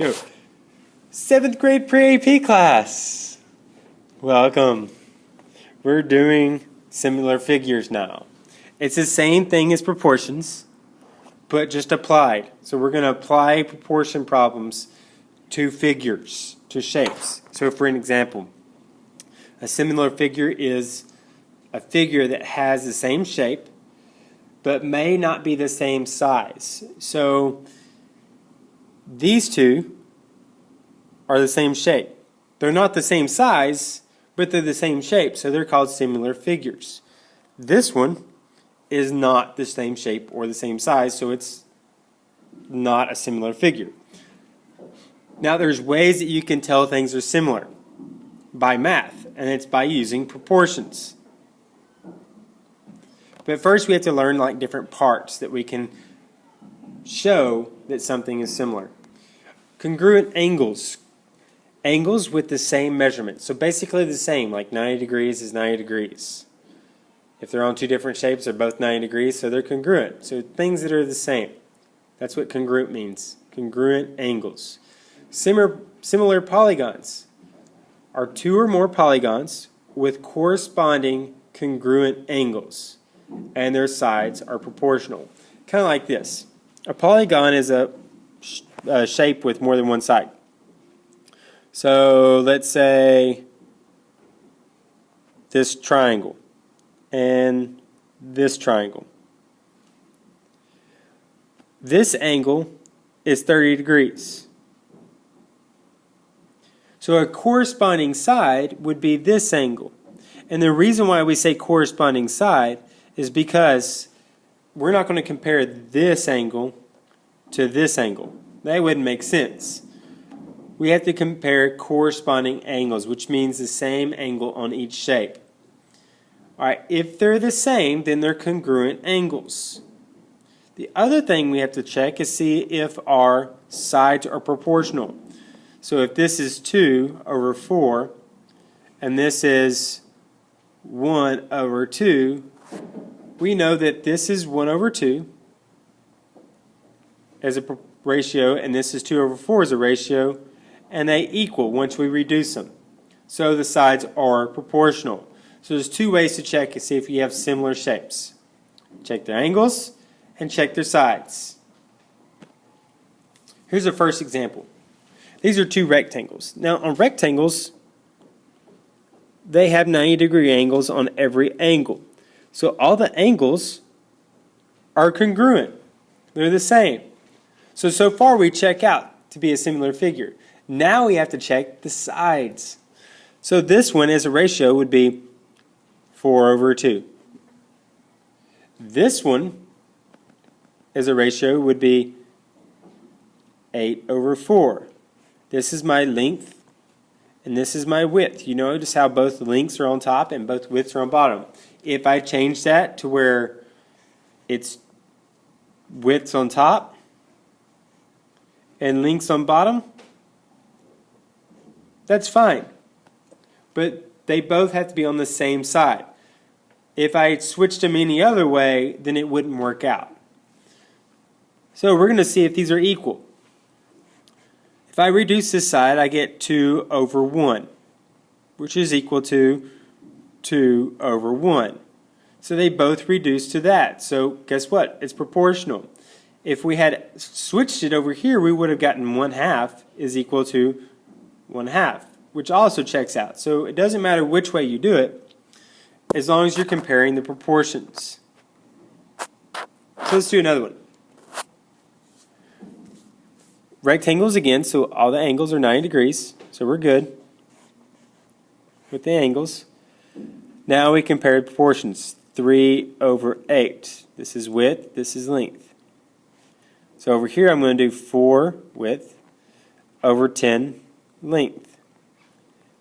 Yo, 7th grade pre-AP class. Welcome. We're doing similar figures now. It's the same thing as proportions, but just applied. So we're going to apply proportion problems to figures, to shapes. So for an example, a similar figure is a figure that has the same shape, but may not be the same size. So these two are the same shape. They're not the same size, but they're the same shape, so they're called similar figures. This one is not the same shape or the same size, so it's not a similar figure. Now there's ways that you can tell things are similar by math, and it's by using proportions. But first we have to learn like different parts that we can show that something is similar. Congruent angles. Angles with the same measurement. So basically the same, like 90 degrees is 90 degrees. If they're on two different shapes, they're both 90 degrees, so they're congruent. So things that are the same. That's what congruent means. Congruent angles. Similar polygons are two or more polygons with corresponding congruent angles, and their sides are proportional. Kind of like this. A polygon is a shape with more than one side. So let's say this triangle and this triangle. This angle is 30 degrees. So a corresponding side would be this angle. And the reason why we say corresponding side is because we're not going to compare this angle to this angle. That wouldn't make sense. We have to compare corresponding angles, which means the same angle on each shape. Alright, if they're the same, then they're congruent angles. The other thing we have to check is see if our sides are proportional. So if this is 2 over 4, and this is 1 over 2, we know that this is 1 over 2 as a ratio, and this is 2 over 4 as a ratio, and they equal once we reduce them. So the sides are proportional. So there's two ways to check and see if you have similar shapes. Check their angles and check their sides. Here's the first example. These are two rectangles. Now on rectangles, they have 90-degree angles on every angle. So all the angles are congruent. They're the same. So far we check out to be a similar figure. Now we have to check the sides. So this one as a ratio would be 4 over 2. This one as a ratio would be 8 over 4. This is my length and this is my width. You notice how both lengths are on top and both widths are on bottom. If I change that to where it's widths on top and lengths on bottom, that's fine. But they both have to be on the same side. If I switched them any other way, then it wouldn't work out. So we're going to see if these are equal. If I reduce this side, I get 2 over 1, which is equal to 2 over 1. So they both reduce to that. So guess what? It's proportional. If we had switched it over here, we would have gotten 1/2 is equal to 1/2, which also checks out. So it doesn't matter which way you do it, as long as you're comparing the proportions. So let's do another one. Rectangles again, so all the angles are 90 degrees, so we're good with the angles. Now we compare proportions. 3 over 8. This is width, this is length. So over here I'm going to do 4 width over 10 length.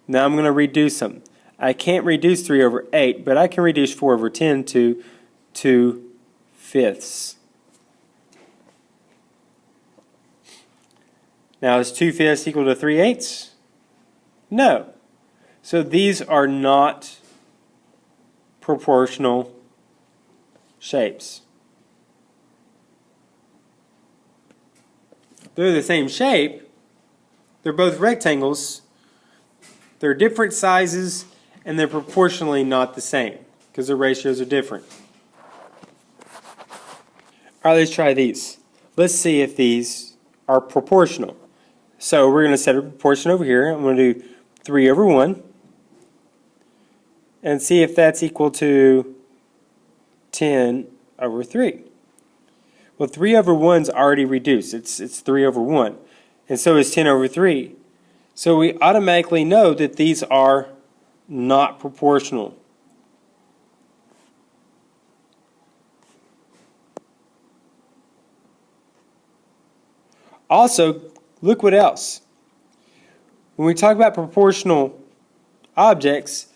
Now I'm going to reduce them. I can't reduce 3 over 8, but I can reduce 4 over 10 to 2/5. Now is 2/5 equal to 3/8? No. So these are not proportional shapes. They're the same shape, They're both rectangles. They're different sizes, and they're proportionally not the same because the ratios are different. All right, let's try these. Let's see if these are proportional. So we're going to set a proportion over here. I'm going to do 3 over 1 and see if that's equal to 10 over 3. Well, 3 over 1 is already reduced. It's 3 over 1. And so is 10 over 3. So we automatically know that these are not proportional. Also, look what else. When we talk about proportional objects,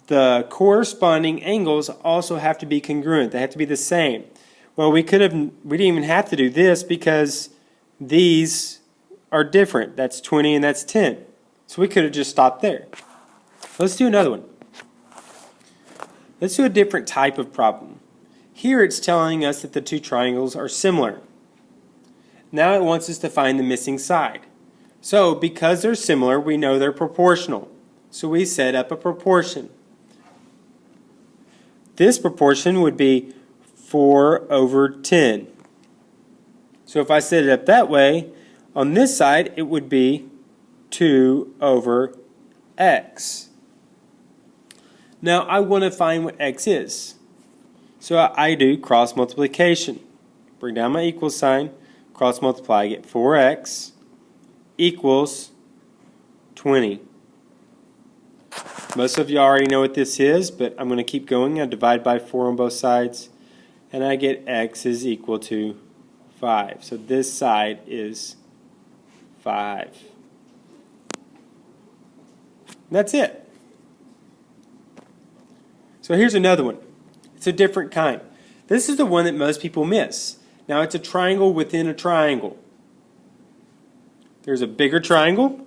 the corresponding angles also have to be congruent. They have to be the same. Well, we didn't even have to do this because these are different. That's 20 and that's 10. So we could have just stopped there. Let's do another one. Let's do a different type of problem. Here it's telling us that the two triangles are similar. Now it wants us to find the missing side. So because they're similar, we know they're proportional. So we set up a proportion. This proportion would be 4 over 10. So if I set it up that way, on this side it would be 2 over x. Now I want to find what x is. So I do cross multiplication. Bring down my equal sign, cross multiply, I get 4x equals 20. Most of you already know what this is, but I'm going to keep going. I divide by 4 on both sides, and I get x is equal to 5. So this side is 5. And that's it. So here's another one. It's a different kind. This is the one that most people miss. Now it's a triangle within a triangle. There's a bigger triangle.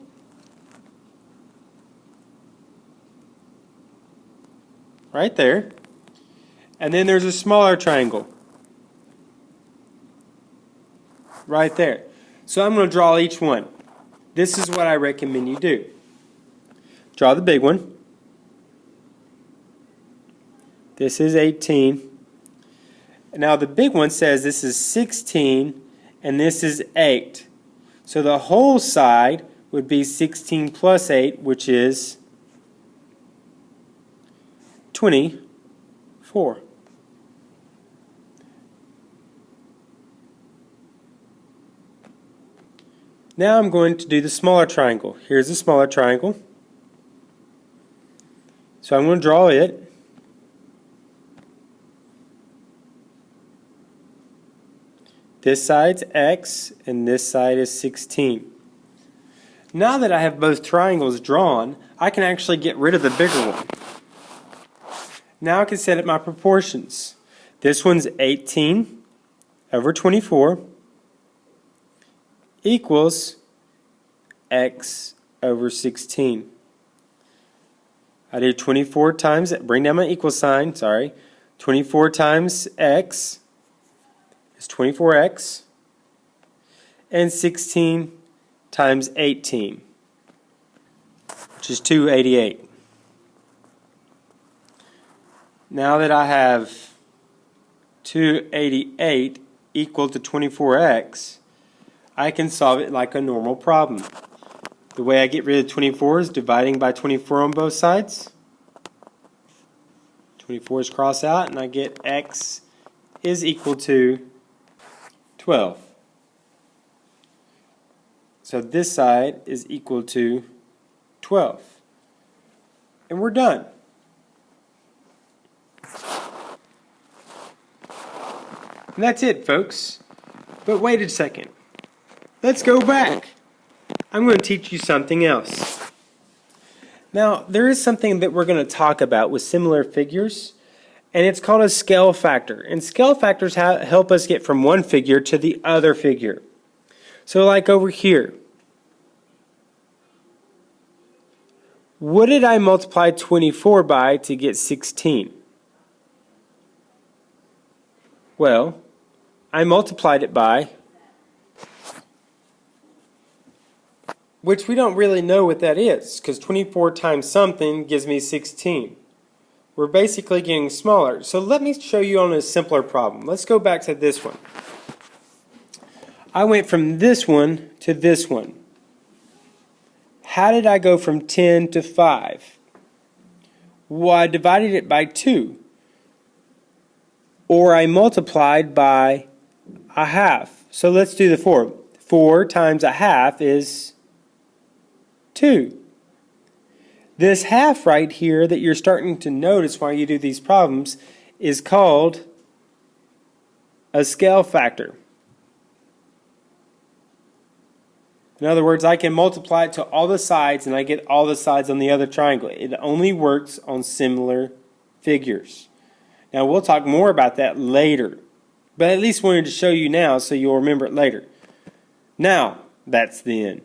Right there. And then there's a smaller triangle. Right there. So I'm going to draw each one. This is what I recommend you do. Draw the big one. This is 18. Now the big one says this is 16 and this is 8. So the whole side would be 16 plus 8, which is 24. Now I'm going to do the smaller triangle. Here's the smaller triangle. So I'm going to draw it. This side's x and this side is 16. Now that I have both triangles drawn, I can actually get rid of the bigger one. Now I can set up my proportions. This one's 18 over 24 equals x over 16. I do 24 times, bring down my equal sign, 24 times x is 24x, and 16 times 18, which is 288. Now that I have 288 equal to 24x, I can solve it like a normal problem. The way I get rid of 24 is dividing by 24 on both sides. 24 is crossed out, and I get x is equal to 12. So this side is equal to 12. And we're done. And that's it, folks. But wait a second. Let's go back. I'm going to teach you something else. Now, there is something that we're going to talk about with similar figures, and it's called a scale factor. And scale factors help us get from one figure to the other figure. So like over here, what did I multiply 24 by to get 16? Well, I multiplied it by which we don't really know what that is, because 24 times something gives me 16. We're basically getting smaller. So let me show you on a simpler problem. Let's go back to this one. I went from this one to this one. How did I go from 10 to 5? Well, I divided it by 2. Or I multiplied by a half. So let's do the 4. 4 times a half is 2. This half right here that you're starting to notice while you do these problems is called a scale factor. In other words, I can multiply it to all the sides and I get all the sides on the other triangle. It only works on similar figures. Now we'll talk more about that later, but I at least wanted to show you now so you'll remember it later. Now, that's the end.